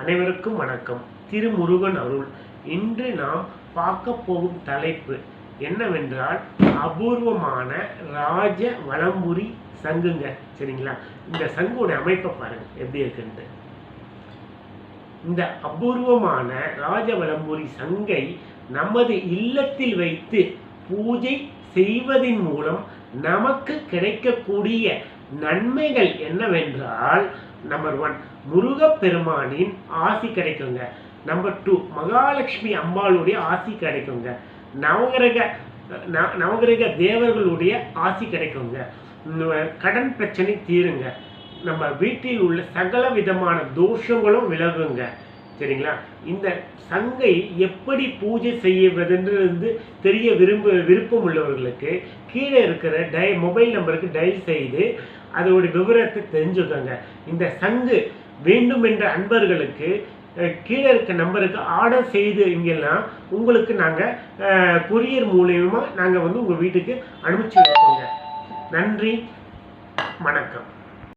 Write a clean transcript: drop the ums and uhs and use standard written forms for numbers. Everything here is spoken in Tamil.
அனைவருக்கும் வணக்கம். திருமுருகன் அருள். இன்று நாம் பார்க்க போகும் தலைப்பு என்னவென்றால் அபூர்வமான ராஜ வலம்புரி சங்குங்க. சரிங்களா? இந்த சங்குடைய அமைப்பை பாருங்க எப்படி இருக்குன்ட்டு. இந்த அபூர்வமான ராஜ வலம்புரி சங்கை நமது இல்லத்தில் வைத்து பூஜை செய்வதன் மூலம் நமக்கு கிடைக்கக்கூடிய நன்மைகள் என்னவென்றால், நம்பர் 1 முருகப்பெருமானின் ஆசி கிடைக்குங்க. நம்பர் 2 மகாலட்சுமி அம்பாளுடைய ஆசி கிடைக்குங்க. நவகிரக தேவர்களுடைய ஆசி கிடைக்குங்க. கடன் பிரச்சனை தீருங்க. நம்ம வீட்டில் உள்ள சகல விதமான தோஷங்களும் விலகுங்க. சரிங்களா? இந்த சங்கை எப்படி பூஜை செய்வதென்று தெரிய விருப்பம் உள்ளவர்களுக்கு கீழே இருக்கிற மொபைல் நம்பருக்கு டயல் செய்து அதோட விவரத்தை தெரிஞ்சுக்கோங்க. இந்த சங்கு வேண்டும் என்ற அன்பர்களுக்கு கீழே இருக்க நம்பருக்கு ஆர்டர் செய்து இங்கெல்லாம் உங்களுக்கு நாங்கள் கொரியர் மூலயமா நாங்கள் உங்கள் வீட்டுக்கு அனுப்பிச்சு வைப்போங்க. நன்றி, வணக்கம்.